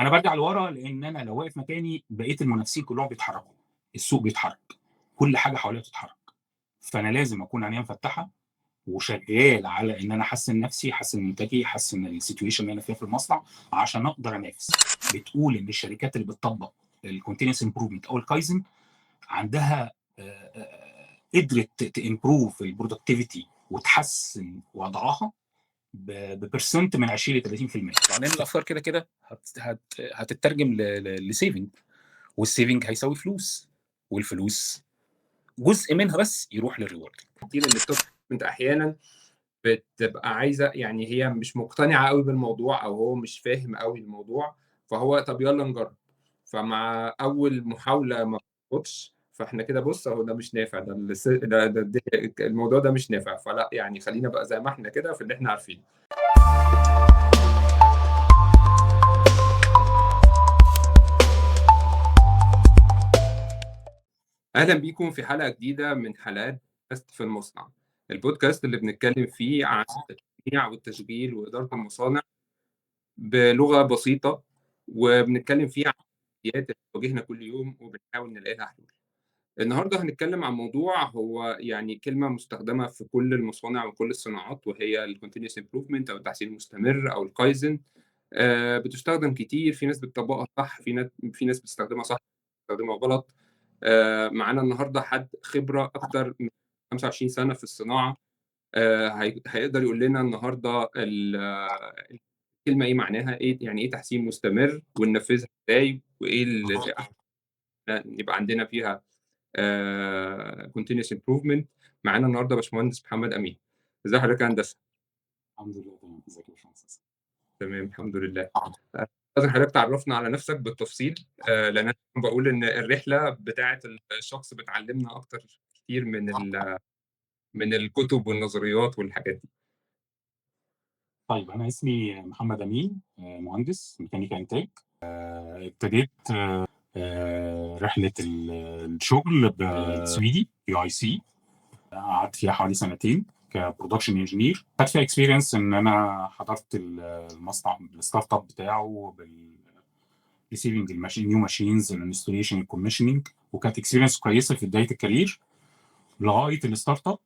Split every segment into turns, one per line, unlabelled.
أنا بارجع لورا لإن أنا لو واقف مكاني بقية المنافسين كلّهم بيتحركوا، السوق بيتحرك، كل حاجة حواليّا بتتحرك، فأنا لازم أكون عينيّا مفتحة وشغال على إن أنا أحسّن نفسي، أحسّن منتجي، أحسّن الsituation اللي أنا فيها في المصنع عشان أقدر أنافس. بتقول إن الشركات اللي بتطبّق الcontinuous improvement أو الKaizen عندها قدرت تimprove الproductivity وتحسّن وضعها بpercent من 20 ل30%. لأن الأفكار كده هتترجم لsaving والsaving هيساوي فلوس، والفلوس جزء منها بس يروح للrewarding.
كتير ان التوب انت احيانا بتبقى عايزه، يعني هي مش مقتنعه قوي بالموضوع او هو مش فاهم قوي الموضوع، فهو طب يلا نجرب. فمع اول محاوله ما بتظبطش، فاحنا كده بص اهو ده مش نافع، ده الموضوع ده مش نافع، فلا يعني خلينا بقى زي ما احنا كده في اللي احنا عارفينه. اهلا بيكم في حلقه جديده من حلقات بودكاست في المصنع، البودكاست اللي بنتكلم فيه عن التصنيع والتشغيل واداره المصانع بلغه بسيطه، وبنتكلم فيه عن التحديات اللي بتواجهنا كل يوم وبنحاول نلاقي لها حلول. النهارده هنتكلم عن موضوع هو يعني كلمه مستخدمه في كل المصانع وكل الصناعات، وهي الكونتينيوس امبروفمنت او التحسين المستمر او الكايزن. بتستخدم كتير، في ناس بتطبقها صح، في ناس بتستخدمها صح، بتستخدمها غلط. معانا النهارده حد خبره اكتر من 25 سنه في الصناعه، هيقدر يقول لنا النهارده الكلمه ايه معناها، ايه يعني ايه تحسين مستمر، وننفذها ازاي، وايه اللي يبقى عندنا فيها continuous improvement. معانا النهارده باشمهندس محمد امين. ازي حضرتك يا هندسه؟
الحمد لله تمام، ازيك يا باشمهندس؟
تمام الحمد لله. لازم حضرتك تعرفنا على نفسك بالتفصيل، لان انا بقول ان الرحله بتاعه الشخص بتعلمنا اكتر كتير من الكتب والنظريات والحاجات دي.
طيب أنا اسمي محمد أمين، مهندس ميكانيكا إنتاج. ابتديت رحلة الشغل بالسويدي UIC، قعدت فيها حوالي سنتين كبرودكشن انجينير. خدت فيها اكسبيرينس ان انا حضرت المصنع الستارت اب بتاعه بالريسيفنج الماشين، نيو ماشينز، الانستليشن، الكوميشننج، وكانت اكسبيرينس كويسه في بدايه الكارير لغايه الستارت اب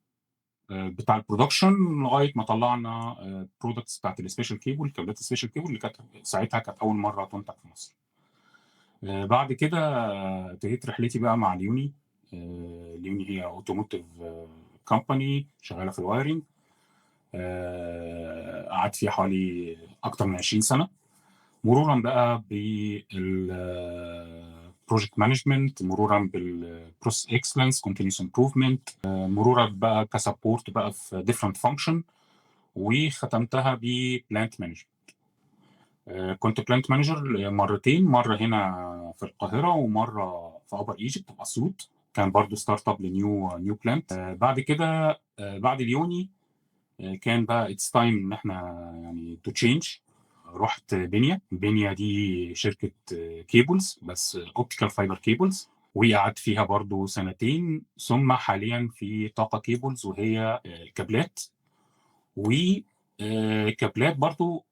بتاع البرودكشن، لغايه ما طلعنا برودكتس بتاعت السبيشال كيبل، كابلات السبيشال كيبل اللي كانت ساعتها كانت اول مره تنتج في مصر. بعد كده ابتديت رحلتي بقى مع اليوني. اليوني هي اوتوموتيف كومباني شغاله في الوايرنج. قعدت فيها حوالي اكتر من 20 سنه، مرورا بقى بالبروجكت مانجمنت، مرورا بالبروسيس اكسلنس، كونتينيوس امبروفمنت، مرورا بقى كسبورت بقى في ديفرنت فانكشن، وختمتها ببلانت مانجمنت. كنت بلانت مانجر مرتين، مره هنا في القاهره ومره في ابر ايجيبت في اسيوط، كان برضو ستارت اب لنيو بلانت. بعد كده بعد اليوني كان بقى اتس تايم ان احنا يعني تو تشينج. رحت بينيا دي شركه كيبلز، بس اوبتيكال فايبر كيبلز، وقعدت فيها برضو سنتين، ثم حاليا في طاقه كيبلز وهي كابلات، وكابلات برضو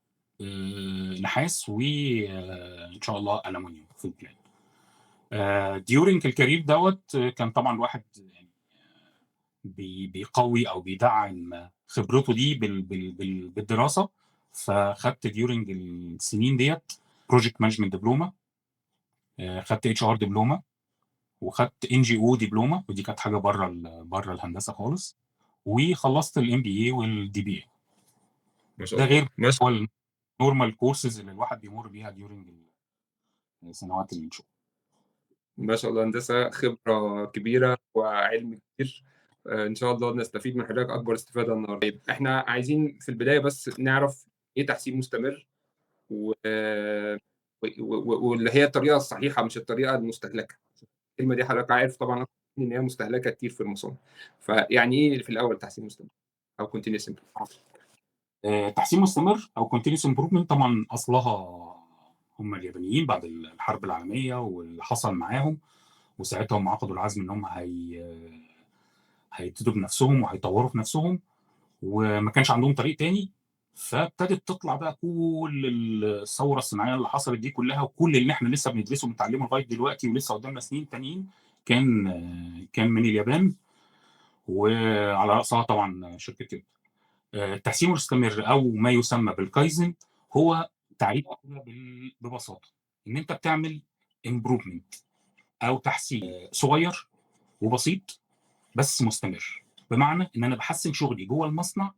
نحاس، وان شاء الله المونيوم في البلان. ديورنج الكارير دوت كان طبعا الواحد يعني بيقوي او بيدعم خبرته دي بالدراسه، فخدت ديورنج السنين ديت بروجكت مانجمنت دبلومه، خدت HR دبلومه، وخدت NGO دبلومه، ودي كانت حاجه بره الهندسه خالص، وخلصت الMBA والDBA.
ما شاء
ده
الله.
غير هو النورمال كورسز اللي الواحد بيمر بيها ديورنج سنوات الشغل.
ما شاء الله هندسه، خبره كبيره وعلم كتير. ان شاء الله نستفيد من حضرتك اكبر استفاده النهارده. طيب احنا عايزين في البدايه بس نعرف ايه تحسين مستمر، واللي هي الطريقه الصحيحه مش الطريقه المستهلكه. الكلمه دي حضرتك عارف طبعا ان هي مستهلكه كتير في المصانع، فيعني ايه في الاول تحسين مستمر او كونتينيوس امبروفمنت؟
تحسين مستمر او continuous improvement طبعا اصلها هم اليابانيين بعد الحرب العالميه واللي حصل معاهم، وساعتها هم عقدوا العزم ان هم هيبتدوا بنفسهم وهيطوروا في نفسهم، وما كانش عندهم طريق تاني فابتدت تطلع بقى كل الثوره الصناعيه اللي حصلت دي كلها، وكل اللي احنا لسه بندرسه وبنتعلمه لغايه دلوقتي ولسه قدامنا سنين تانيين كان من اليابان، وعلى راسها طبعا شركه كده. التحسين المستمر او ما يسمى بالكايزن هو تعريف ببساطه ان انت بتعمل امبروفمنت او تحسين صغير وبسيط بس مستمر. بمعنى ان انا بحسن شغلي جوه المصنع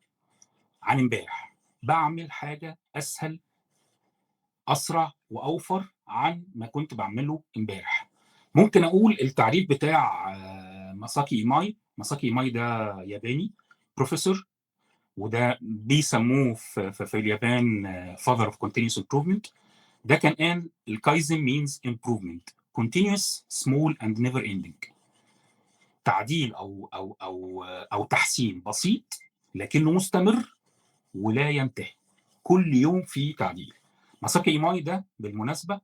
عن امبارح، بعمل حاجه اسهل اسرع واوفر عن ما كنت بعمله امبارح. ممكن اقول التعريف بتاع ماساكي ايماي. ماساكي ايماي ده ياباني بروفيسور، وده بيسموه في اليابان father of continuous improvement. ده كان قال الكايزن means improvement continuous small and never ending. تعديل او تحسين بسيط لكنه مستمر ولا ينتهي، كل يوم في تعديل. ماساكي ايماي ده بالمناسبه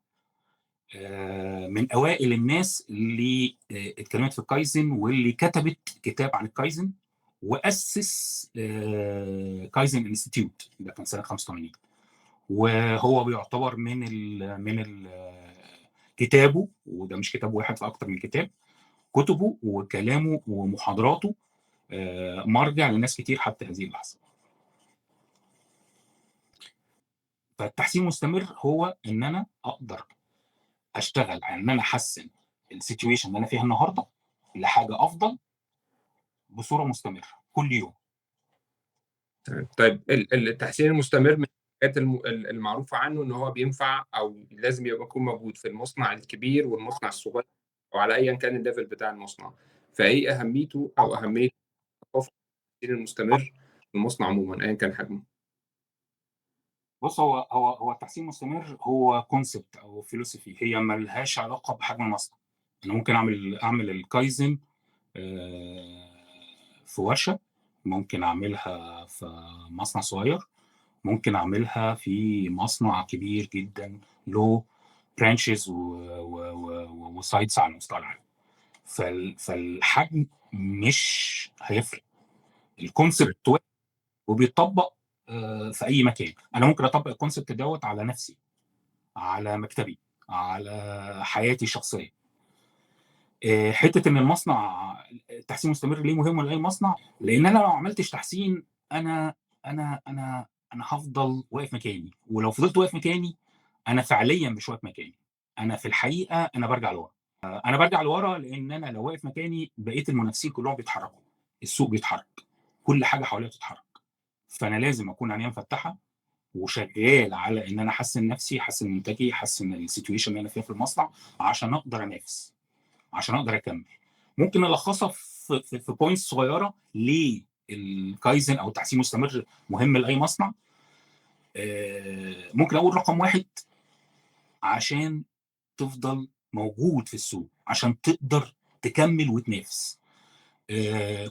من اوائل الناس اللي اتكلمت في الكايزن، واللي كتبت كتاب عن الكايزن، واسس كايزن انستيتيوت، ده كان سنه 85. وهو بيعتبر من كتابه، وده مش كتاب واحد، في اكتر من كتاب، كتبه وكلامه ومحاضراته مرجع لناس كتير حتى هذه اللحظه. فالتحسين المستمر هو ان انا اقدر اشتغل على ان انا احسن السيتويشن اللي انا فيها النهارده لحاجه افضل بصوره مستمره كل يوم.
طيب التحسين المستمر من الحاجات المعروفة عنه إن هو بينفع أو لازم يكون موجود في المصنع الكبير والمصنع الصغير، أو على أيا كان الليفل بتاع المصنع. فإيه أهميته أو أهمية ثقافة التحسين المستمر في المصنع عموما أيا كان حجمه؟
بص، هو التحسين المستمر هو كونسبت او فيلوسفي، هي ملهاش علاقه بحجم المصنع. انا ممكن اعمل الكايزن في ورشه، ممكن اعملها في مصنع صغير، ممكن اعملها في مصنع كبير جدا له برانشز وسايتس على مستوى العالم. فالحجم مش هيفرق، الكونسبت واحد وبيطبق في اي مكان. انا ممكن اطبق الكونسبت دوت على نفسي، على مكتبي، على حياتي الشخصيه. حته ان المصنع التحسين المستمر ليه مهم لاي مصنع؟ لان انا لو ما عملتش تحسين، انا انا هفضل واقف مكاني، ولو فضلت واقف مكاني انا فعليا مش واقف مكاني، انا في الحقيقه انا برجع لورا. انا برجع لورا لان انا لو واقف مكاني بقيه المنافسين كلهم بيتحركوا، السوق بيتحرك، كل حاجه حواليا بتتحرك. فانا لازم اكون عينيا مفتحه وشغال على ان انا احسن نفسي، احسن منتجي، احسن السيتويشن اللي انا فيها في المصنع، عشان اقدر انافس، عشان اقدر اكمل. ممكن الخصها في بوينتس صغيره ليه الكايزن او التحسين المستمر مهم لاي مصنع. ممكن اقول رقم واحد، عشان تفضل موجود في السوق، عشان تقدر تكمل وتنافس.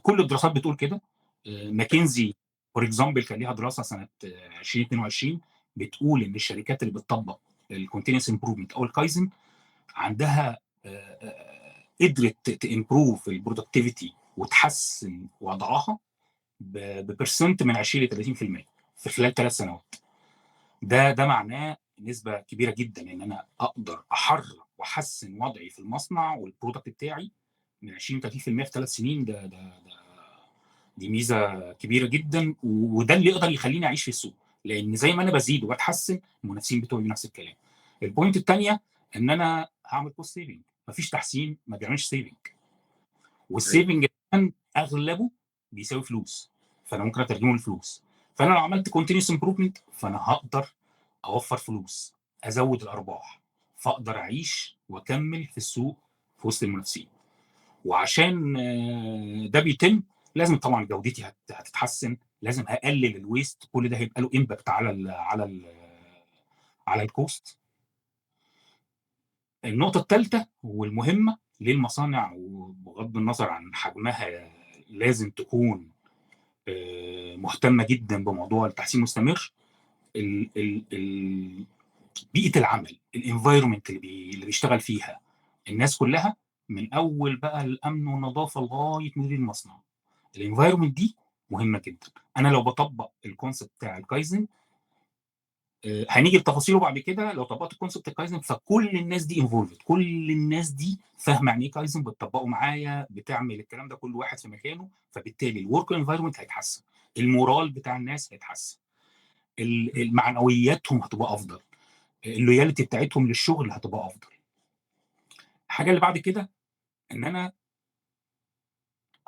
كل الدراسات بتقول كده. ماكنزي فور اكزامبل كان ليها دراسه سنه 2022 بتقول ان الشركات اللي بتطبق الكونتينوس امبروفمنت او الكايزن عندها قدرت تامبروف البرودكتيفيتي وتحسن وضعها ببرسنت من 20 ل 30% في خلال 3 سنوات. ده معناه نسبه كبيره جدا ان انا اقدر احرك واحسن وضعي في المصنع والبرودكت بتاعي من 20 ل 30% في 3 سنين. دي ميزه كبيره جدا، وده اللي يقدر يخليني اعيش في السوق، لان زي ما انا بزيد وبتحسن المنافسين بتوعي نفس الكلام. البوينت الثانيه ان انا هعمل كوست سيفنج. مفيش تحسين ما بيعملش سيفنج، والسيفنج اغلبه بيساوي فلوس، فانا ممكن اترجمه لفلوس. فانا لو عملت كونتينوس امبروفمنت فانا هقدر اوفر فلوس، ازود الارباح، فاقدر اعيش واكمل في السوق في وسط المنافسين. وعشان ده بيتم لازم طبعا جودتي هتتحسن، لازم هقلل الويست، كل ده هيبقى له امباكت على الكوست. النقطه الثالثه والمهمه للمصانع، وبغض النظر عن حجمها لازم تكون مهتمه جدا بموضوع التحسين المستمر، بيئه العمل، الانفايرمنت اللي بيشتغل فيها الناس كلها، من اول بقى الامن والنظافه لغايه مدير المصنع. الانفايرمنت دي مهمه جدا. انا لو بطبق الكونسبت بتاع الكايزن، هنيجي لتفاصيله بعد كده. لو طبقت الكونسبت الكايزن فكل الناس دي انفولفد، كل الناس دي فاهمه يعني ايه كايزن، بتطبقه معايا، بتعمل الكلام ده كل واحد في مكانه. فبالتالي الورك انفايرمنت هيتحسن، المورال بتاع الناس هيتحسن، المعنوياتهم هتبقى افضل، اللويالتي بتاعتهم للشغل هتبقى افضل. الحاجه اللي بعد كده ان انا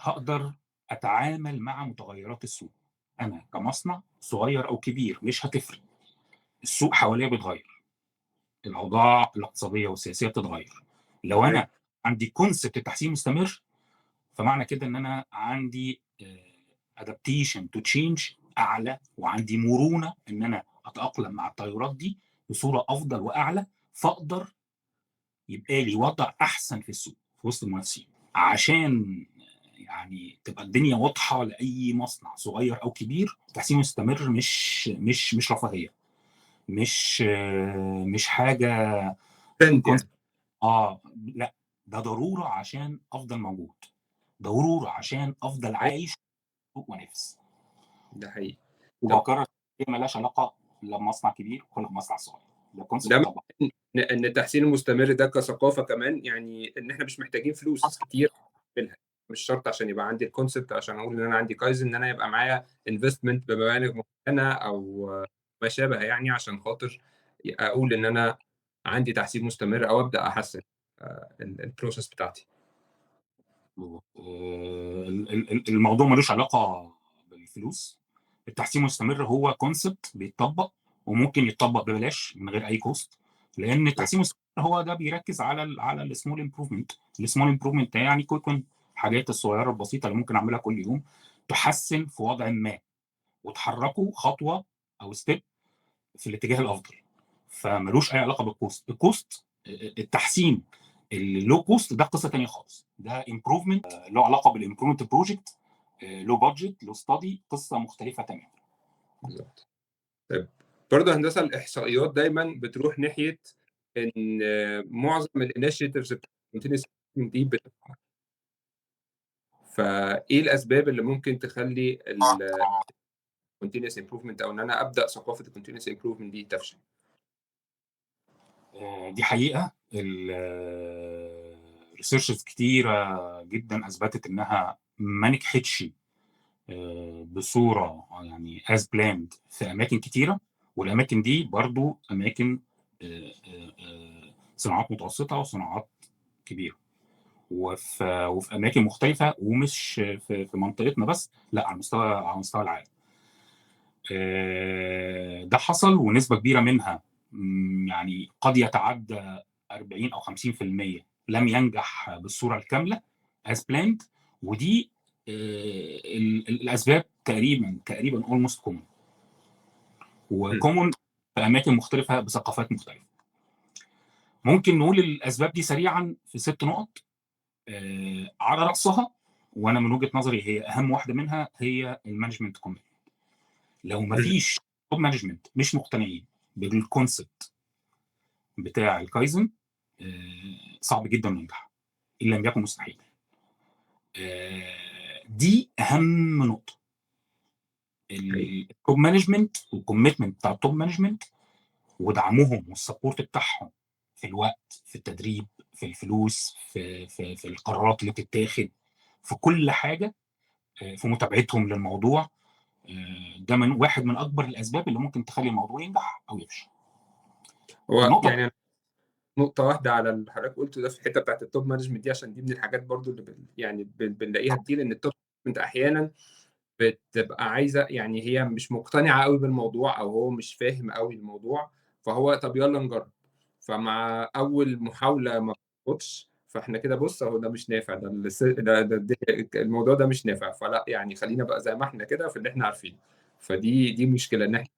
هقدر اتعامل مع متغيرات السوق. انا كمصنع صغير او كبير مش هتفرق، السوق حواليا بيتغير، الاوضاع الاقتصاديه والسياسيه بتتغير. لو انا عندي كونسبت التحسين مستمر، فمعنى كده ان انا عندي ادابتيشن تو تشينج اعلى، وعندي مرونه ان انا اتاقلم مع التغيرات دي بصوره افضل واعلى، فاقدر يبقى لي وضع احسن في السوق في وسط المنافسين. عشان يعني تبقى الدنيا واضحه لاي مصنع صغير او كبير، التحسين مستمر مش رفاهيه، مش حاجه
ترند يعني.
لا، ده ضروره عشان افضل موجود، ضروره عشان افضل عايش وانافس.
ده حقيقي. طب
وبكرر، هي مالهاش علاقه لا بمصنع كبير ولا بمصنع صغير، ده كونسبت
ده معناه
طبعا.
ان التحسين المستمر ده كثقافه كمان، يعني ان احنا مش محتاجين فلوس كتير منها. مش شرط عشان يبقى عندي الكونسبت، عشان اقول ان انا عندي كايزن، ان انا يبقى معايا انفستمنت بمبالغ معينه او ما شابه، يعني عشان خاطر اقول ان انا عندي تحسين مستمر او ابدا احسن البروسيس بتاعتي.
الموضوع ملوش علاقه بالفلوس. التحسين المستمر هو كونسبت بيتطبق، وممكن يتطبق ببلاش من غير اي كوست، لان التحسين المستمر هو ده بيركز على السمول امبروفمنت. السمول امبروفمنت يعني يكون الحاجات الصغيره البسيطه اللي ممكن اعملها كل يوم تحسن في وضع ما، وتحركوا خطوه او ستيب في الاتجاه الافضل. فملوش اي علاقه بالكوست. الكوست، التحسين اللو كوست ده قصه ثانيه خالص، ده امبروفمنت له علاقه بالامبروفمنت بروجكت، له بادجت، له ستادي، قصه مختلفه تماما.
بالظبط. طيب، برضه هندسه الاحصائيات دايما بتروح ناحيه ان معظم الانيشيتيفز بتاعت دي فايه الاسباب اللي ممكن تخلي continuous improvement، او ان انا ابدا ثقافه continuous improvement دي تفشل؟
دي حقيقه. ريسيرشز كتيره جدا اثبتت انها ما نجحتش بصوره يعني از بلاند في اماكن كتيره، والاماكن دي برضو اماكن صناعات متوسطه وصناعات كبيره، وفي اماكن مختلفه، ومش في منطقتنا بس، لا، على مستوى العالم. ده حصل، ونسبه كبيره منها يعني قد يتعدى 40 او 50% لم ينجح بالصوره الكامله as planned. ودي الاسباب تقريبا almost common، وكومون في اماكن مختلفه بثقافات مختلفه. ممكن نقول الاسباب دي سريعا في 6 نقط. على راسها، وانا من وجهه نظري هي اهم واحده منها، هي المانجمنت كوميتمنت. لو ما فيش توب مانجمنت مش مقتنعين بالكونسبت بتاع الكايزن، صعب جدا ننجح، ان لم يكن مستحيل. دي اهم نقطه، التوب مانجمنت والكوميتمنت بتاع التوب مانجمنت، ودعمهم والسبورت بتاعهم في الوقت، في التدريب، في الفلوس، في القرارات اللي بتتاخد، في كل حاجه، في متابعتهم للموضوع. ده واحد من اكبر الاسباب اللي ممكن تخلي الموضوع ينجح او يفشل.
هو
النقطه
يعني نقطة واحدة على اللي حضرتك قلته ده في الحتة بتاعت التوب مانجمنت دي، عشان دي من الحاجات برضو اللي يعني بنلاقيها كتير، ان التوب مانجمنت احيانا بتبقى عايزة، يعني هي مش مقتنعة قوي بالموضوع، او هو مش فاهم قوي الموضوع، فهو طب يلا نجرب. فمع اول محاولة ما بتظبطش، فاحنا كده بص اهو ده مش نافع، ده الموضوع ده مش نافع، فلا يعني خلينا بقى زي ما احنا كده في اللي احنا عارفينه. فدي مشكلة ان احنا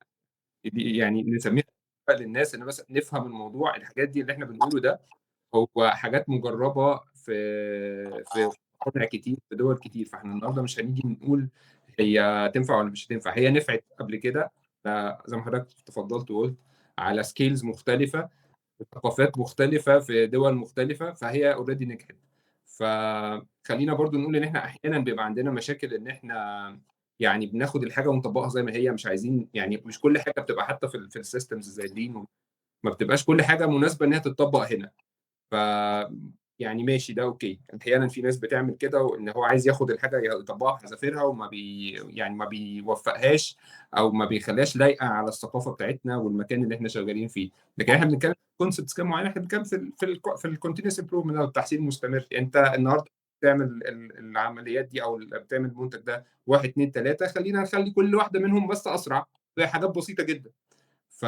يعني نسميها للناس ان بس نفهم الموضوع. الحاجات دي اللي احنا بنقوله ده هو حاجات مجربه في مصانع كتير، في دول كتير، فاحنا النهارده مش هنيجي نقول هي تنفع ولا مش هتنفع. هي نفعت قبل كده، زي ما حضرتك تفضلت وقلت، على سكيلز مختلفه، ثقافات مختلفه، في دول مختلفه، فهي اوريدي نجحت. فخلينا برضو نقول ان احنا احيانا بيبقى عندنا مشاكل ان احنا يعني بناخد الحاجه ونطبقها زي ما هي، مش عايزين يعني مش كل حاجه بتبقى حتى في السيستمز زي اللين، ما بتبقاش كل حاجه مناسبه انها تتطبق هنا. ف يعني ماشي ده اوكي. احيانا في ناس بتعمل كده، وان هو عايز ياخد الحاجه يطبقها في حذافيرها، وما يعني ما بيوفقهاش او ما بيخليهاش لايقه على الثقافه بتاعتنا والمكان اللي احنا شغالين فيه. لكن احنا بنتكلم في كونسبتس كده معينه، احنا بنتكلم في الكونتينوس امبروفمنت او التحسين المستمر. انت النهارده بتعمل العمليات دي او بتعمل المنتج ده 1 2 3، خلينا نخلي كل واحده منهم بس اسرع، زي حاجات بسيطه جدا. ف...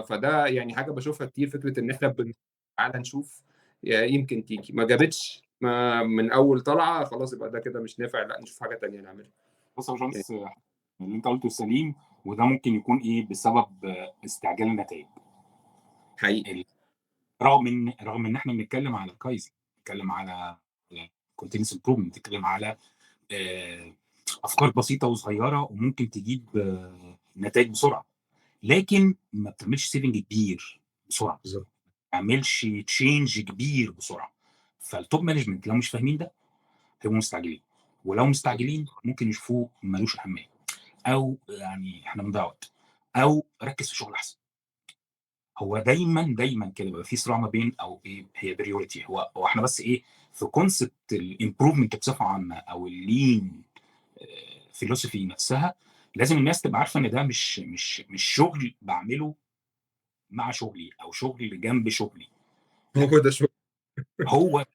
فده يعني حاجه بشوفها كتير، فكره ان احنا تعالى نشوف يمكن تيجي، ما جابتش ما من اول طلعه خلاص يبقى ده كده مش نافع، لا نشوف حاجه تانية نعملها.
بص يا باشمهندس، اللي انت قلته سليم، وده ممكن يكون ايه بسبب استعجال النتائج.
حقيقي.
رغم ان احنا بنتكلم على كايزن، بنتكلم على كونتينوس امبروفمنت، بنتكلم على آه، افكار بسيطه وصغيره وممكن تجيب نتائج بسرعه، لكن ما بتعملش سيفنج كبير بسرعه،
بالظبط.
ما بتعملش تشينج كبير بسرعه. فالتوب مانجمنت لو مش فاهمين ده هيبقوا مستعجلين، ولو مستعجلين ممكن يشوفوه ملوش اهميه، او يعني احنا بنضيع وقت، او ركز في شغل احسن. هو دايما كده بيبقى في صراع ما بين او ايه هي بريورتي. هو احنا بس ايه في كونسبت الامبروفمنت بصفه عامه او اللين فيلوسفي نفسها، لازم الناس تبقى عارفه ان ده مش شغل بعمله مع شغلي او شغل جنب شغلي. لا،
هو ده شو.
هو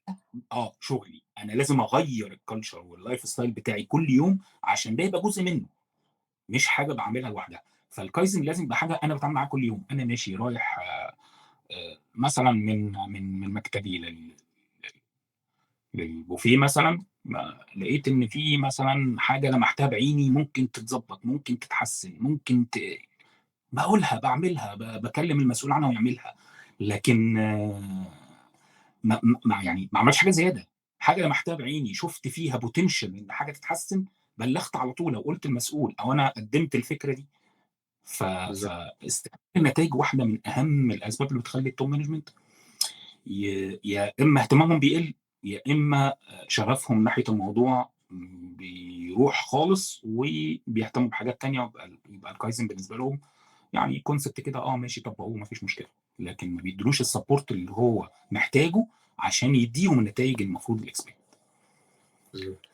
شغلي انا لازم اغير الكالتشر واللايف ستايل بتاعي كل يوم عشان ده يبقى جزء منه، مش حاجه بعملها لوحدها. فالكايزن لازم يبقى حاجه انا بتعامل معاها كل يوم. انا ماشي رايح مثلا من مكتبي للبوفيه مثلا، لقيت ان في مثلا حاجه لمحتها بعيني ممكن تتظبط، ممكن تتحسن، بقولها، بعملها، بكلم المسؤول عنها ويعملها. لكن يعني ما عملش حاجه زياده. حاجه لمحتها بعيني شفت فيها بوتنشال ان حاجه تتحسن، بلغت على طول او قلت المسؤول او انا قدمت الفكره دي.
بالظبط.
فاستعمال النتائج واحده من اهم الاسباب اللي بتخلي التوب مانجمنت يا اما اهتمامهم بيقل، يا اما شغفهم ناحيه الموضوع بيروح خالص وبيهتموا بحاجات تانية، يبقى الكايزن بالنسبه لهم يعني كونسبت كده ماشي طبقوه مفيش مشكله، لكن ما بيدلوش السبورت اللي هو محتاجه عشان يديهم النتائج المفروض الاكسبكت.
بالظبط.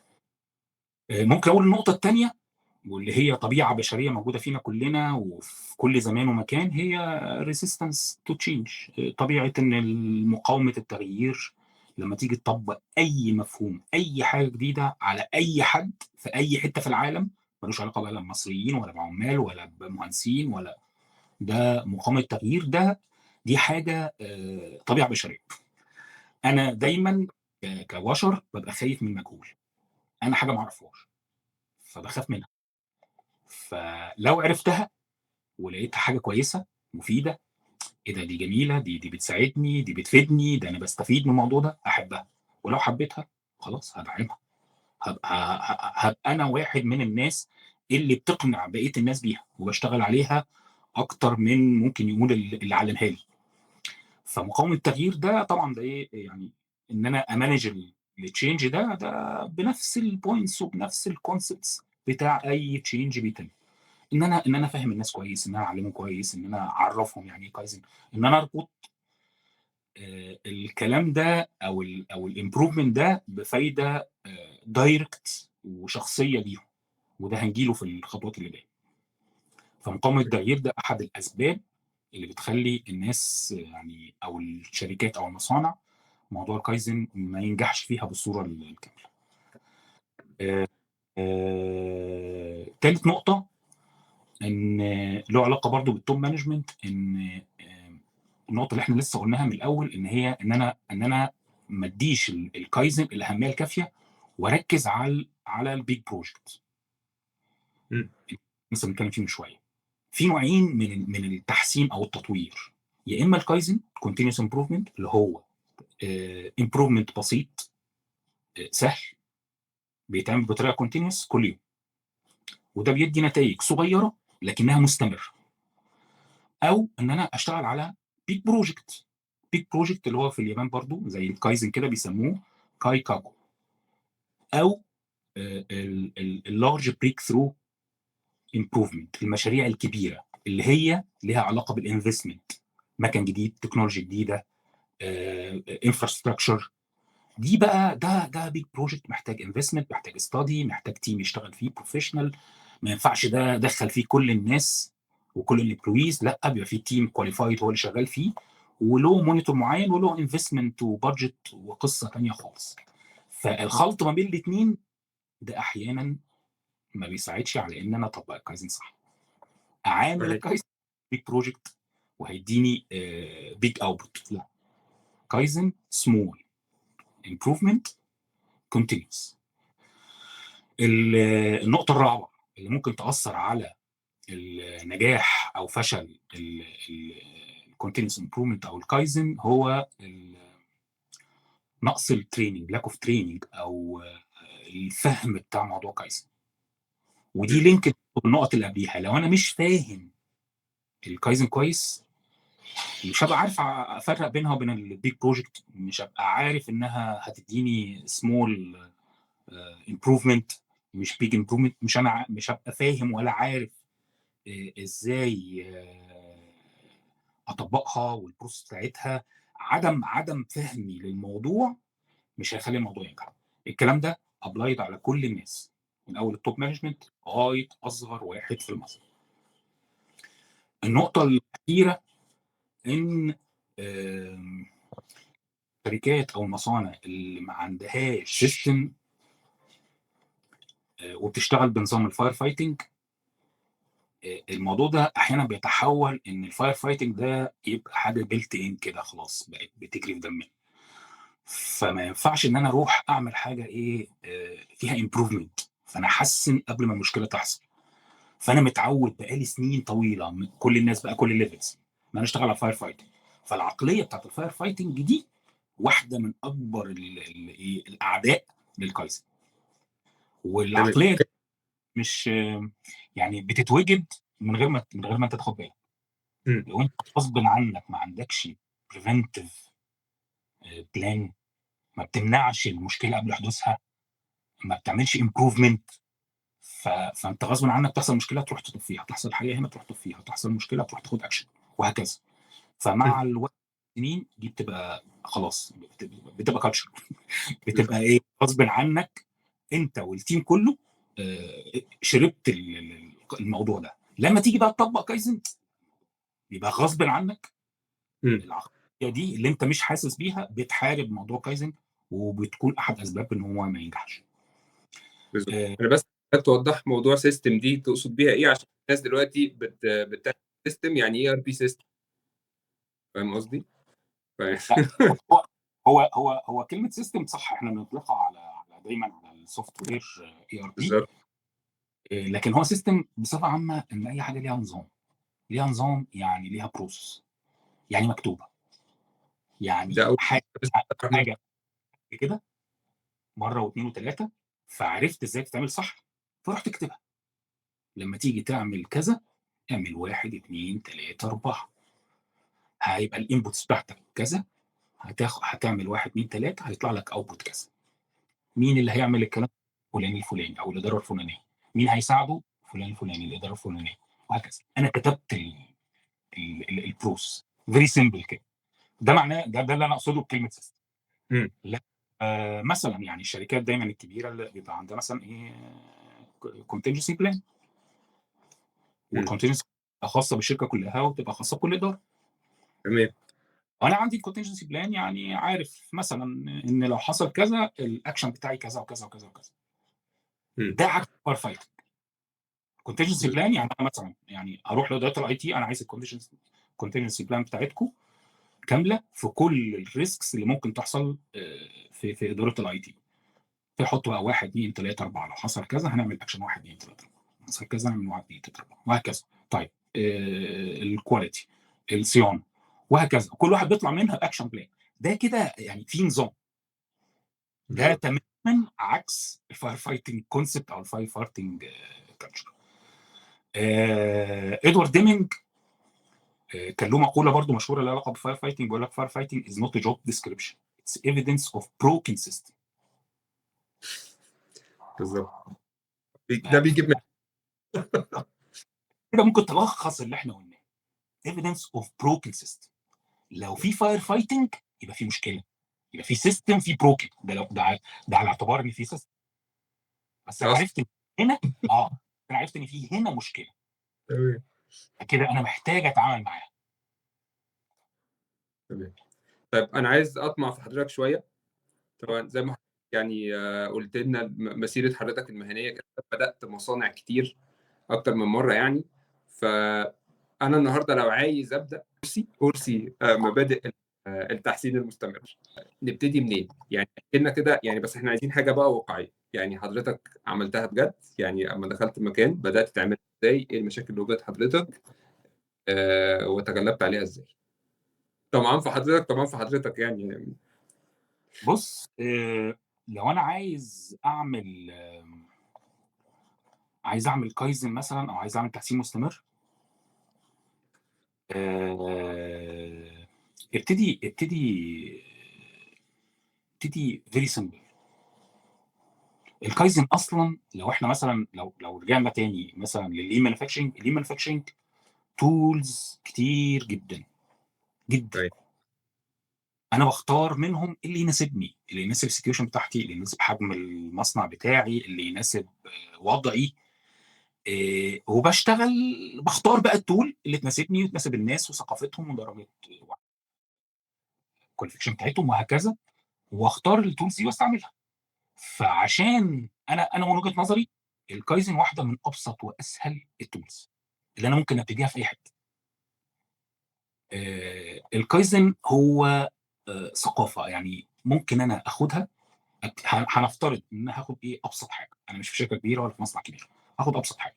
ممكن اقول النقطه الثانيه واللي هي طبيعه بشريه موجوده فينا كلنا وفي كل زمان ومكان، هي ريزيستنس تو تشينج. طبيعه ان مقاومه التغيير لما تيجي تطبق اي مفهوم، اي حاجه جديده على اي حد في اي حته في العالم، ملوش علاقه بقى لا بمصريين ولا بعمال ولا بمهندسين ولا، ده مقاومه التغيير ده دي حاجه طبيعه بشريه. انا دايما كبشر ببقى خايف من المجهول. انا حاجه ما اعرفهاش فبخاف منها، فلو عرفتها ولقيتها حاجه كويسه مفيده، ايه ده، دي جميله، دي بتساعدني، دي بتفيدني، ده انا بستفيد من الموضوع ده، احبها. ولو حبيتها خلاص هدعمها، هبقى انا واحد من الناس اللي بتقنع بقيه الناس بيها وبشتغل عليها اكتر من ممكن يقول اللي علمها لي. فمقاومه التغيير ده طبعا ده ايه يعني، ان انا امانج التشينج ده بنفس البوينتس وبنفس الكونسبتس بتاع اي تشينج بيتم. ان انا فاهم الناس كويس، ان انا اعلمهم كويس، ان انا اعرفهم يعني ايه كايزن، ان انا اربط الكلام ده او الامبروفمنت ده بفايده دايركت وشخصيه ليهم، وده هنجيله في الخطوات اللي جايه. فمقاومه التغيير ده احد الاسباب اللي بتخلي الناس يعني او الشركات او المصانع موضوع الكايزن ما ينجحش فيها بالصوره الكامله. تالت نقطه ان له علاقه برضو بالتوب مانجمنت، ان النقطه اللي احنا لسه قلناها من الاول، ان انا ما اديش الكايزن الاهميه الكافيه واركز على البيج بروجكت. لسه بنتكلم فيه من شويه. في نوعين من التحسين او التطوير، يا اما الكايزن كونتينوس امبروفمنت اللي هو امبروفمنت بسيط سهل بيتعمل بطريقه كونتينوس كل يوم، وده بيدي نتائج صغيره لكنها مستمره. او ان انا اشتغل على بيج بروجكت. بيج بروجكت اللي هو في اليابان برضو زي الكايزن كده بيسموه كاي كاكو، او اللارج بريك ثرو امبروفمنت، المشاريع الكبيره اللي هي ليها علاقه بالانفستمنت، مكان جديد، تكنولوجيا جديده، انفراستراكشر. دي بقى ده بيج بروجكت، محتاج انفستمنت، محتاج استادي، محتاج تيم يشتغل فيه بروفيشنال. ما ينفعش ده دخل فيه كل الناس وكل الامبلويز، لا، بيبقى فيه تيم كواليفايد هو اللي شغال فيه، وله مونيتور معين، وله انفستمنت وبادجت وقصه ثانيه خالص. فالخلط ما بين الاثنين ده احيانا ما بيساعدش على ان انا اطبق الكايزن صح. اعامل الكايزن بيج بروجكت وهيديني بيج اوتبوت، لا، كايزن سمول امبروفمنت كونتينيوس. النقطه الرابعه اللي ممكن تاثر على النجاح او فشل الكونتينيوس امبروفمنت او الكايزن هو نقص التريننج، لاك اوف تريننج، او الفهم بتاع موضوع كايزن. ودي لينك بالنقط اللي قبليها. لو انا مش فاهم الكايزن كويس، مش هبقى عارف افرق بينها وبين البيج بروجكت، مش هبقى عارف انها هتديني سمول امبروفمنت مش بيج امبروفمنت، مش هبقى فاهم ولا عارف ازاي اطبقها والبروسس بتاعتها. عدم فهمي للموضوع مش هيخلي الموضوع ينجح. الكلام ده ابلايد على كل الناس، من اول التوب مانجمنت لغايه اصغر واحد في المصنع. النقطه الاخيره ان الشركات او المصانع اللي ما عندهاش سيستم وبتشتغل بنظام الفاير فايتنج، الموضوع ده احيانا بيتحول ان الفاير فايتنج ده يبقى حاجه بيلت ان كده، خلاص بقت بتجري في دمنا. فما ينفعش ان انا اروح اعمل حاجه فيها امبروفمنت، فانا احسن قبل ما المشكله تحصل. فانا متعود بقالي سنين طويله من كل الناس بقى، كل الليفلز، ان انا اشتغل على الفاير فايتنج. فالعقليه بتاعت الفاير فايتنج دي واحده من اكبر الاعداء للكايزن. والعقليه دي مش يعني بتتوجد من غير ما انت تاخد بالك. لو انت غصب عنك ما عندكش بريفنتيف بلان، ما بتمنعش المشكله قبل حدوثها، ما بتعملش امبروفمنت، فانت غصب عنك تحصل مشكله تروح تطفيها، تحصل حاجه هنا تروح تطفيها، تحصل مشكله تروح تاخد اكشن، وهكذا. فمع الوقت السنين دي بتبقى خلاص، بتبقى كالتشر. بتبقى غصب عنك انت والتيم كله شربت الموضوع ده. لما تيجي بقى تطبق كايزن يبقى غصب عنك العقليه دي اللي انت مش حاسس بيها بتحارب موضوع كايزن، وبتكون احد اسباب ان هو ما ينجحش.
انا بس توضح موضوع سيستم دي تقصد بيها ايه، عشان الناس دلوقتي بتعمل سيستم، يعني ايه ار بي سيستم، فاهم قصدي؟
هو كلمه سيستم صح، احنا بنطلقها على دايما على السوفت وير اي ار بي، لكن هو سيستم بصفه عامه ان اي حاجه ليها نظام. ليها نظام يعني ليها بروسس، يعني مكتوبه، يعني حاجه كده مره واثنين وثلاثه، فعرفت ازاي تتعمل صح فرحت تكتبها. لما تيجي تعمل كذا اعمل 1 2 3 4، هيبقى الانبوتس بتاعتك كذا، هتعمل 1 2 3 هيطلع لك اوتبوت كذا. مين اللي هيعمل الكلام؟ فلان الفلاني او الاداره الفلانيه. مين هيساعده؟ فلان الفلاني، الاداره الفلانيه، وهكذا. انا كتبت البروس فيري سيمبل كده. ده معناه ده اللي انا اقصده بكلمه سيستم. لا، مثلا يعني الشركات دايما الكبيره اللي بيبقى عندها مثلا كونتنجنسي بلان، والكونتنجنسي خاصه بالشركه كلها وتبقى خاصه بكل اداره.
تمام.
انا عندي كونتنجنسي بلان، يعني عارف مثلا ان لو حصل كذا الاكشن بتاعي كذا وكذا وكذا وكذا. ده عكس الفاير فايتنج. كونتنجنسي بلان يعني انا مثلا يعني اروح لاداره الاي تي، انا عايز الكونتنجنسي بلان بتاعتكم كامله في كل الريسكس اللي ممكن تحصل في اداره الاي تي. فيحطوا بقى 1 2 3 4، لو حصل كذا هنعمل اكشن 1 2 3 4، حصل كذا هنعمل 1 2 3 4، وهكذا. طيب الكواليتي، الصيانه، وهكذا. كل واحد بيطلع منها باكشن بلان. ده كده يعني في نظام. ده تماما عكس الفاير فايتنج كونسبت او الفاير فايتنج كالتشر. ادوارد ديمينج كان له مقوله برضو مشهوره لها علاقه بالفاير فايتنج، بيقول لك فاير فايتنج از نوت ا جوب ديسكريبشن، اتس ايفيدنس اوف بروكن سيستم.
بالظبط. ده بيجيب
كده ممكن تلخص اللي احنا قلناه. evidence of broken system. لو في فاير فايتنج يبقى في مشكله، يبقى في سيستم في بروكن. ده على اعتبار ان في سيستم. بس انا
أصلًا
عرفت انا عرفت ان في هنا مشكله،
تمام،
كده انا محتاج اتعامل معاها.
تمام. طيب أنا عايز أطمع في حضرتك شوية. طبعًا زي ما يعني قُلت لنا مسيرة حضرتك المهنية كده، بدأت مصانع كتير أكتر من مرّة يعني. فأنا النهارده لو عايز أبدأ كورسي مبادئ التحسين المستمر، نبتدي منين؟ يعني احكِ لنا كده يعني، بس إحنا عايزين حاجة بقى واقعية. يعني حضرتك عملتها بجد؟ يعني أمّا دخلت مكان بدأت تعملها إزاي؟ إيه المشاكل اللي واجهت حضرتك وتغلبت عليها إزاي؟ طمعان في حضرتك يعني.
بص، لو انا عايز اعمل كايزن مثلا، او عايز اعمل تحسين مستمر، ابتدي فيري سمبل. الكايزن اصلا، لو احنا مثلا لو رجعنا تاني مثلا لللي مانيفاكتشرنج تولز كتير جدا جدا.
أيوه.
انا بختار منهم اللي يناسبني، اللي يناسب السيتويشن بتاعتي، اللي يناسب حجم المصنع بتاعي، اللي يناسب وضعي. وبشتغل، بختار بقى التول اللي تناسبني وتناسب الناس وثقافتهم ودرجه الكواليفيكيشن بتاعتهم وهكذا، واختار التولز دي واستعملها. فعشان انا من وجهه نظري الكايزن واحده من ابسط واسهل التولز اللي انا ممكن ابتديها في اي حته. الكايزن هو ثقافه، يعني ممكن انا اخدها. هنفترض ان انا هاخد ايه ابسط حاجه، انا مش في شركه كبيره ولا في مصنع كبير، هاخد ابسط حاجه.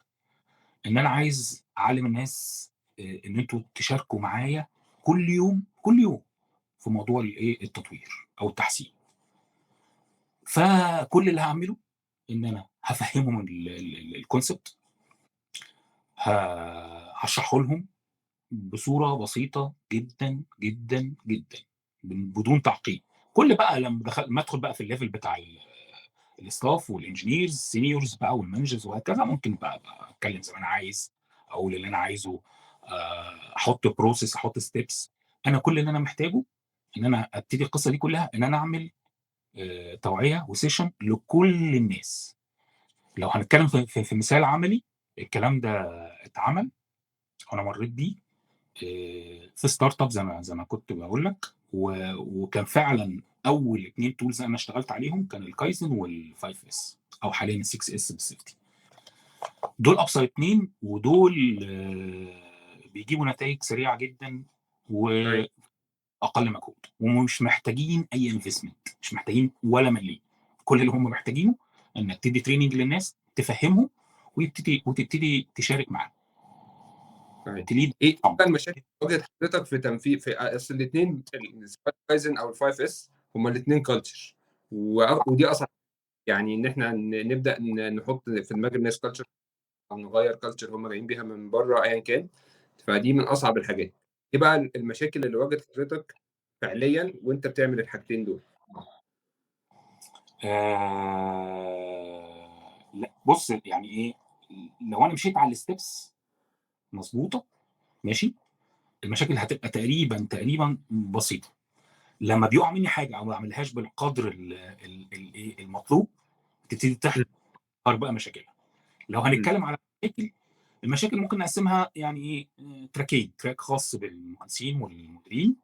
ان انا عايز اعلم الناس ان انتوا تشاركوا معايا كل يوم كل يوم في موضوع الايه التطوير او التحسين. فكل اللي هعمله ان انا هفهمهم الكونسبت، هشرحه لهم بصوره بسيطه جدا جدا جدا بدون تعقيد. كل بقى لما ادخل بقى في الليفل بتاع الستاف والانجينيرز سينيورز بقى والمانجرز وهكذا، ممكن بقى اتكلم زي ما انا عايز، اقول اللي انا عايزه، احط بروسيس، احط ستيبس. انا كل اللي انا محتاجه ان انا ابتدي القصه دي كلها ان انا اعمل توعيه وسيشن لكل الناس. لو هنتكلم في مثال عملي، الكلام ده اتعمل، انا مريت بيه في ستارت اب زي ما كنت بقول لك. وكان فعلا اول 2 تولز انا اشتغلت عليهم كان الكايزن وال5 اس، او حاليا ال6 اس بالسيفتي. دول ابسط 2، ودول بيجيبوا نتائج سريعه جدا
أيوه.
واقل مجهود، ومش محتاجين اي انفستمنت، مش محتاجين ولا مليم. كل اللي هم محتاجينه انك تدي تريننج للناس، تفهمهم، وتبتدي تشارك معاهم،
أيوه.
تليد.
إيه بقى المشاكل اللي واجهت حضرتك في تنفيذ أصل الاتنين سواء الكايزن أو ال5S هُم الاتنين culture ودي أصعب. يعني إن إحنا نبدأ نحط في دماغ الناس culture أو نغيّر culture هُم جايين بيها من برّه أيًا كان. فدي من أصعب الحاجات. إيه بقى المشاكل اللي واجهت حضرتك فعليًا وأنت بتعمل الحاجتين دول؟
لا بص، يعني ايه، لو انا مشيت على الستبس مظبوطه ماشي، المشاكل هتبقى تقريبا بسيطه. لما بيقع مني حاجه او ما بعملهاش بالقدر المطلوب، تبتدي تحصل
إمم.
بقى مشاكل. لو
إمم.
هنتكلم على المشاكل ممكن نقسمها يعني ايه، تراكين: تراك خاص بالمهندسين والمديرين،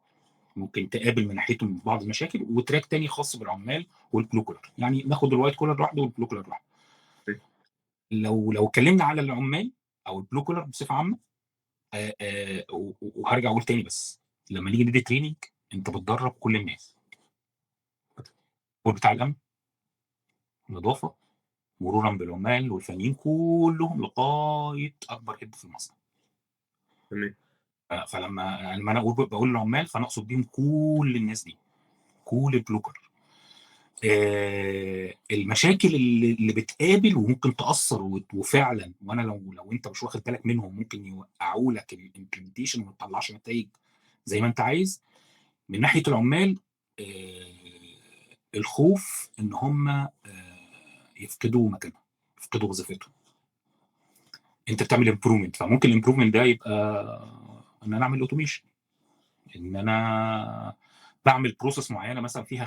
ممكن تقابل من ناحيتهم بعض المشاكل، وتراك تاني خاص بالعمال والبلو كولر. يعني ناخد الوايت كولر لوحده والبلو كولر لوحده.
أيوه.
لو اتكلمنا على العمال او البلو كولر بصفه عامه، وهرجع اقول تاني، بس لما نيجي ندي تريننج انت بتدرب كل الناس، بتاع الامن، النظافه، مرورا بالعمال والفنيين كلهم لغايه اكبر هيد في المصنع.
تمام.
فلما انا بقول العمال، فانا اقصد بيهم كل الناس دي، كل البلو كولر. المشاكل اللي بتقابل وممكن تاثر وفعلا، وانا لو انت مش واخد بالك منهم ممكن يوقعوا لك الامبلمنتيشن وما تطلعش نتائج زي ما انت عايز. من ناحيه العمال، الخوف ان هم يفقدوا مكانهم، يفقدوا وظيفتهم. انت بتعمل امبروفمنت، فممكن الامبروفمنت ده يبقى ان انا اعمل اوتوميشن، ان انا بعمل بروسيس معينه مثلا فيها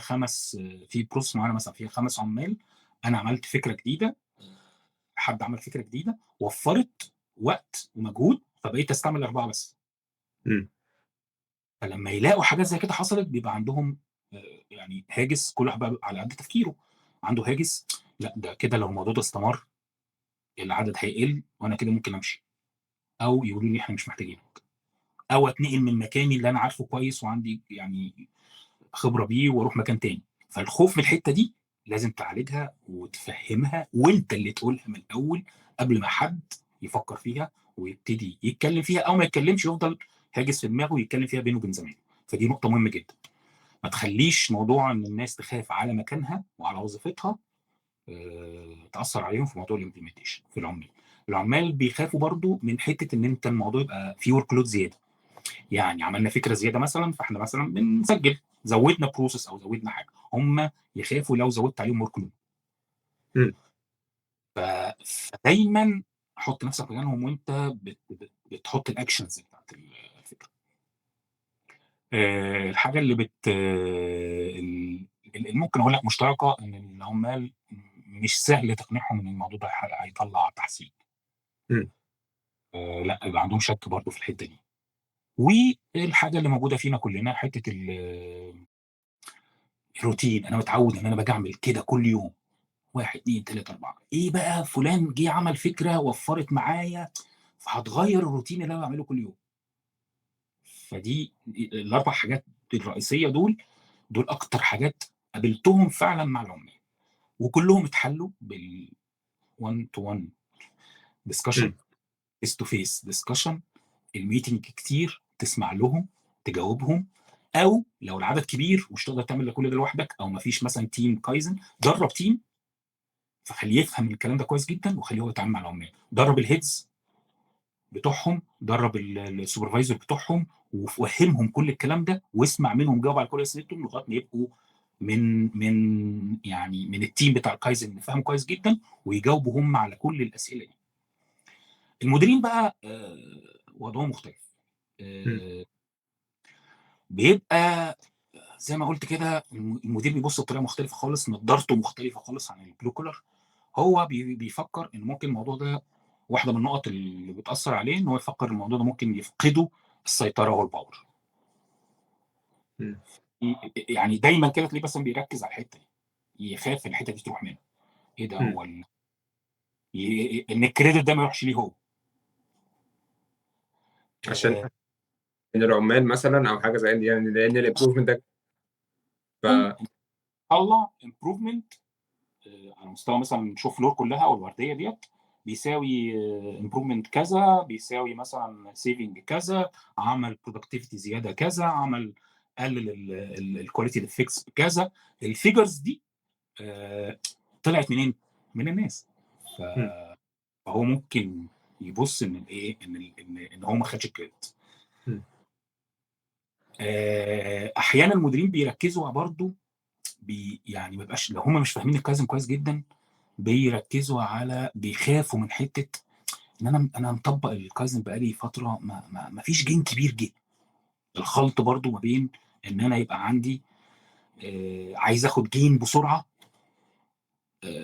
في بروسيس معينه مثلا فيها 5 عمال، انا عملت فكره جديده، حد عمل فكره جديده وفرت وقت ومجهود، فبقيت استعمل 4 بس.
امم
فلما يلاقوا حاجات زي كده حصلت بيبقى عندهم يعني هاجس، كل واحد بقى على قد تفكيره عنده هاجس. لا ده كده لو الموضوع ده استمر العدد هيقل وانا كده ممكن امشي، او يقولوا لي احنا مش محتاجينك، او اتنقل من مكاني اللي انا عارفه كويس وعندي يعني خبره بيه واروح مكان تاني. فالخوف من الحته دي لازم تعالجها وتفهمها، وانت اللي تقولها من الاول قبل ما حد يفكر فيها ويبتدي يتكلم فيها، او ما يتكلمش يفضل هاجس في دماغه ويتكلم فيها بينه وبين زمايله. فدي نقطه مهمه جدا. ما تخليش موضوع ان الناس تخاف على مكانها وعلى وظيفتها تاثر عليهم في موضوع الامبلمنتيشن. في العمال بيخافوا برضو من حته ان انت الموضوع يبقى فيه ورك لود زياده. يعني عملنا فكره زياده مثلا، فاحنا مثلا بنسجل زودنا بروسيس او زودنا حاجه، هم يخافوا لو زودت عليهم ورك لود.
امم
فدايما حط نفسك مكانهم وانت بتحط الاكشنز بتاعت الفكره. الحاجه اللي اللي ممكن اقول لك مشتركه ان العمال مش سهل تقنعهم ان الموضوع ده هيطلع تحسين.
امم
لا يبقى عندهم شك برضه في الحته دي. والحاجه اللي موجوده فينا كلنا حته الروتين. انا متعود ان انا باجي اعمل كده كل يوم، 1 2 3 4، ايه بقى فلان جه عمل فكره وفرت معايا فهتغير الروتين اللي انا بعمله كل يوم. فدي ال4 حاجات الرئيسيه دول اكتر حاجات قابلتهم فعلا مع العمال، وكلهم اتحلوا بال 1 تو 1 ديسكشن،
امم
فيس تو فيس ديسكشن، الميتنج كتير، تسمع لهم، تجاوبهم. او لو العدد كبير ومش تقدر تعمل كل ده لوحدك، او ما فيش مثلا تيم كايزن، درب تيم فخليه يفهم الكلام ده كويس جدا وخليه هو يتعامل مع العمال. درب الهيدز بتوعهم، درب السوبرفايزر بتوعهم، وفهمهم كل الكلام ده، واسمع منهم، جاوب على كل اسئلتهم لغايه ما يبقوا من التيم بتاع الكايزن اللي فاهمه كويس جدا ويجاوبوا هم على كل الاسئله دي. المديرين بقى وضعهم مختلف.
امم
بيبقى زي ما قلت كده، المدير بيبص بطريقه مختلفه خالص، نظارته مختلفه خالص عن البلو كولر. هو بيفكر ان ممكن الموضوع ده، واحده من النقط اللي بتاثر عليه ان هو يفكر الموضوع ده ممكن يفقده السيطره والباور.
امم
يعني دايما كده تلاقيه مثلا بيركز على الحته دي، يخاف ان الحته دي تروح منه. ايه ده
امم
هو ان الكريدت ده ما يروحش ليه هو.
عشان
آه،
من العمال مثلا او حاجه زي دي، يعني لان الامبروفمنت ده ف
طلع امبروفمنت على مستوى مثلا شوف فلور كلها او الورديه ديت بيساوي امبروفمنت كذا، بيساوي مثلا سيفنج كذا، عمل برودكتيفيتي زياده كذا، عمل قلل الكواليتي ديفكتس بكذا. الفيجرز دي طلعت منين؟ من الناس.
امم
فهو ممكن يبص ان الايه ان هو ما خدش الكريدت.
امم
احيانا المديرين بيركزوا برضه يعني ما بيبقاش، لو هم مش فاهمين الكايزن كويس جدا بيركزوا على، بيخافوا من حته ان انا مطبق الكايزن بقالي فتره ما فيش جين كبير جه. الخلط برضو ما بين ان انا يبقى عندي عايز اخد جين بسرعه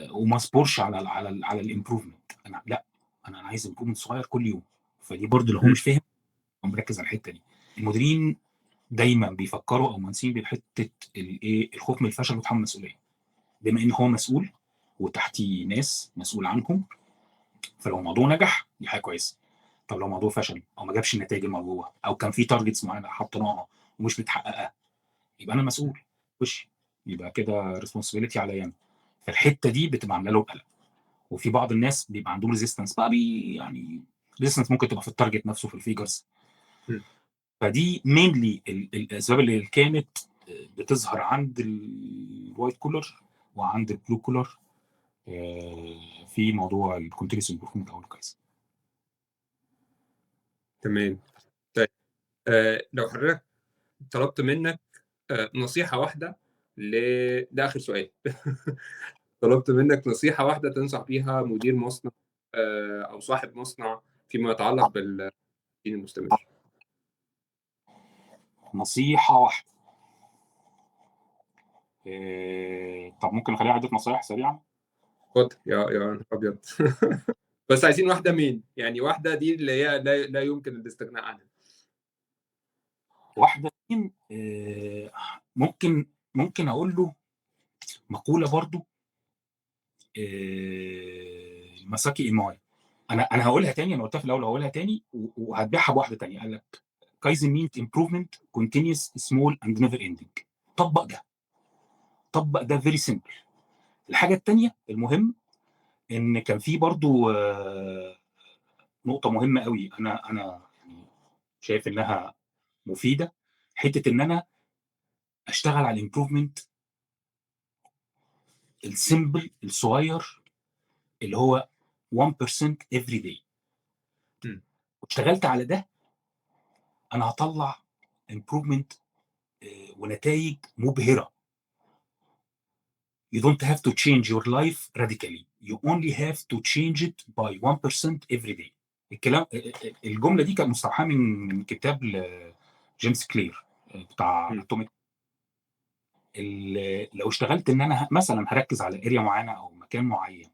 وما اصبرش على الامبروفمنت. انا لا، انا عايز امبروفمنت صغير كل يوم. فدي برضو لو هو مش فاهم، هو مركز على الحته دي. المديرين دايما بيفكروا او مهندسين بحته الايه، الخوف من الفشل وتحمل المسؤوليه. بما ان هو مسؤول وتحتيه ناس مسؤول عنهم، فلو الموضوع نجح دي حاجه كويسه. طب لو الموضوع فشل او ما جابش النتائج المرجوه، او كان في تارجتس معينه حطيناها ومش متحققه، يبقى انا مسؤول وش، يبقى كده ريسبونسبيلتي عليا انا. فالحته دي بتبقى عامله له قلق. وفي بعض الناس بيبقى عندهم ريزيستنس بقى يعني ريزيستنس ممكن تبقى في التارجت نفسه في الفيجرز. فدي مينلي الاسباب اللي كانت بتظهر عند الوايت كولر وعند البلو كولر في موضوع الكونتينوس امبروفمنت او الكايزن.
تمام. طيب لو حضرتك طلبت منك نصيحة واحدة ده آخر سؤال. طلبت منك نصيحة واحدة تنصح بيها مدير مصنع أو صاحب مصنع فيما يتعلق بالتدوين المستمر؟
نصيحة واحدة. طب ممكن نخليها عدة نصايح سريعة.
اتفضل يا نهار ابيض. بس عايزين واحده مين؟ يعني واحده دي اللي هي لا يمكن الاستغناء عنها.
واحدة مين؟ ممكن أقول له مقولة برضو، مساكي إيماي. أنا هقولها تاني، أنا قلتها في الأول هقولها تاني وهتبيعها بواحدة تانية. قال لك كايزن means improvement continuous small and never ending. طبق ده very simple. الحاجة التانية المهم إن كان في برضو نقطة مهمة قوي، أنا يعني شايف إنها مفيدة، حتة إن أنا أشتغل على الإمبروفمنت السيمبل الصغير اللي هو 1% every day. واشتغلت على ده انا هطلع امبروفمنت ونتائج مبهره. You don't have to change your life radically. You only have to change it by 1% every day. الجمله دي كانت مستوحاه من كتاب جيمس كلير بتاع اتوميك. لو اشتغلت ان انا مثلا هركز على اريا معينه او مكان معين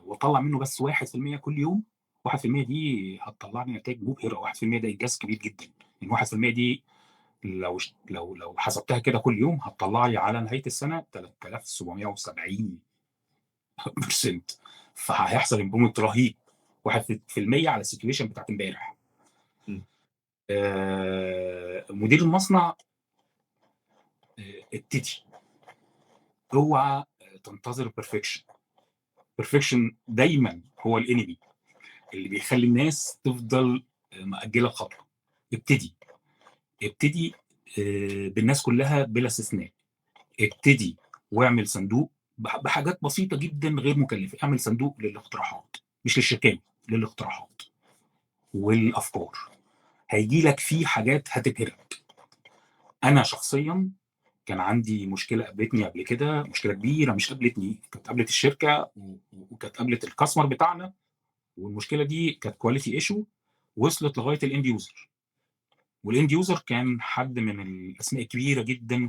واطلع منه بس 1% كل يوم، 1% دي هتطلع لي نتائج مبهره. 1% ده انجاز كبير جدا. يعني 1% دي لو حسبتها كده كل يوم هتطلع لي على نهايه السنه 3770%. فهيحصل امبرومنت رهيب. 1% على السيتويشن بتاعت امبارح. مدير المصنع ابتدي، اوعى تنتظر البرفكشن. البرفكشن دايما هو الانمي اللي بيخلي الناس تفضل مأجله الخطوه. ابتدي بالناس كلها بلا استثناء. ابتدي واعمل صندوق بحاجات بسيطه جدا غير مكلفه. اعمل صندوق للاقتراحات مش للشكاوي، للاقتراحات والافكار. هيجي لك فيه حاجات هتبهرك. انا شخصيا كان عندي مشكله قابلتني قبل كده، مشكله كبيره مش قابلتني، كانت قابلت الشركه وكانت قابلت الكاستمر بتاعنا. والمشكله دي كانت كواليتي ايشو وصلت لغايه الاند يوزر. والاند يوزر كان حد من الاسماء الكبيره جدا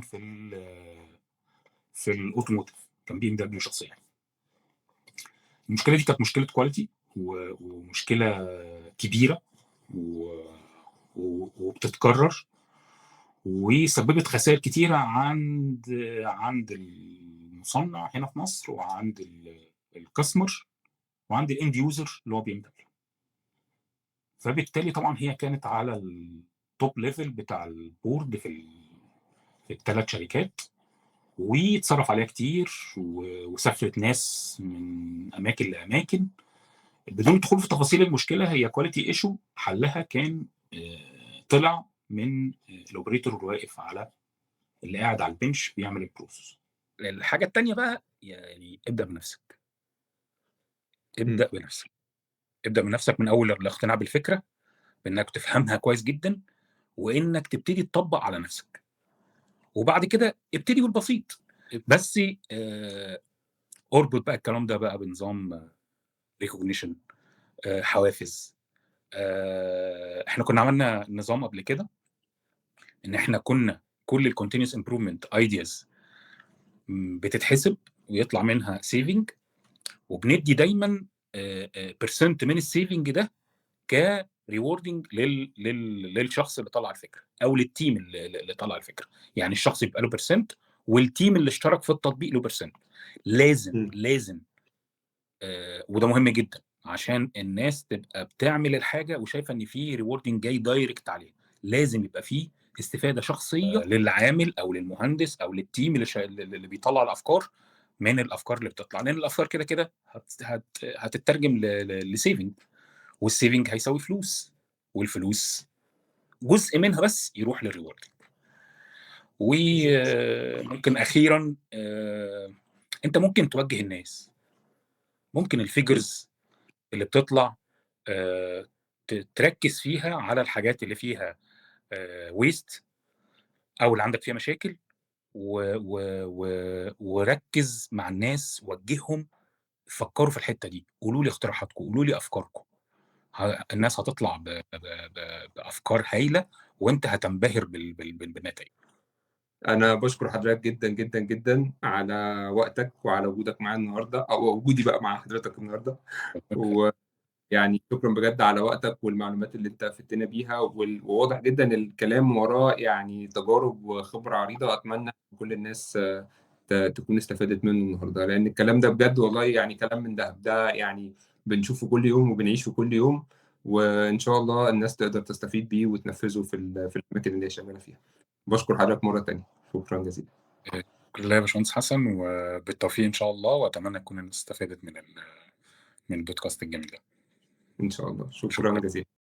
في الاوتوموتيف، كان بي ام دبليو شخصيا. المشكله دي كانت مشكله كواليتي ومشكله كبيره وبتتكرر وسببت خسائر كتيره عند المصنع هنا في مصر وعند الكاستمر وعند الاند يوزر اللي هو بي ام دبليو. فبالتالي طبعا هي كانت على التوب ليفل بتاع البورد في الثلاث شركات، واتصرف عليها كتير وسافرت ناس من اماكن لاماكن. بدون الدخول في تفاصيل المشكله، هي كواليتي ايشو حلها كان طلع من الاوبريتور اللي واقف على اللي قاعد على البنش بيعمل البروسيس. الحاجه الثانيه بقى يعني ابدا بنفسك. ابدا بنفسك من اول الاقتناع بالفكره، بانك تفهمها كويس جدا وانك تبتدي تطبق على نفسك. وبعد كده ابتدي بالبسيط بس اربط بقى الكلام ده بقى بنظام ريكوجنيشن، حوافز. احنا كنا عملنا نظام قبل كده ان احنا كنا كل الكونتينوس امبروفمنت ايدياز بتتحسب ويطلع منها سيفنج، وبندي دايما برسنت من السيفنج ده كريوردنج للشخص اللي طلع الفكره او للتيم اللي طلع الفكره. يعني الشخص يبقى له برسنت والتيم اللي اشترك في التطبيق له برسنت. لازم وده مهم جدا عشان الناس تبقى بتعمل الحاجه وشايفه ان في ريوردنج جاي دايركت عليه. لازم يبقى فيه استفاده شخصيه للعامل او للمهندس او للتيم اللي بيطلع الافكار من الافكار اللي بتطلع، لان الافكار كده كده هتترجم لسيفنج، والسيفنج هيساوي فلوس، والفلوس جزء منها بس يروح للريوردنج. وممكن اخيرا انت ممكن توجه الناس. ممكن الفيجرز اللي بتطلع تركز فيها على الحاجات اللي فيها ويست او اللي عندك فيها مشاكل، وركز مع الناس، وجههم فكّروا في الحتّة دي، قولوا لي اقتراحاتكم، قولوا لي أفكاركم. الناس هتطلع بأفكار هايلة، وأنت هتنبهر بالنتايج.
أنا باشكر حضرتك جدًا، جدًا، جدًا على وقتك وعلى وجودك معايا النهارده، أو وجودي بقى مع حضرتك النهارده. ويعني شكرًا بجد على وقتك والمعلومات اللي أنت فدتنا بيها، وواضح جدًا الكلام وراه يعني تجارب وخبرة عريضة. أتمنى كل الناس تكون استفادت منه النهارده، لأن الكلام ده بجد والله يعني كلام من دهب. ده يعني بنشوفه كل يوم وبنعيشه كل يوم، وإن شاء الله الناس تقدر تستفيد بيه وتنفذه في الأماكن اللي هي شغالة فيها. باشكر حضرتك مرة تانية، شكرًا جزيلًا.
لا يا باشمهندس حسن، وبالتوفيق إن شاء الله، وأتمنى تكون الناس استفادت من البودكاست الجميل ده.
إن شاء الله، شكرًا
شكرًا.
جزيلًا.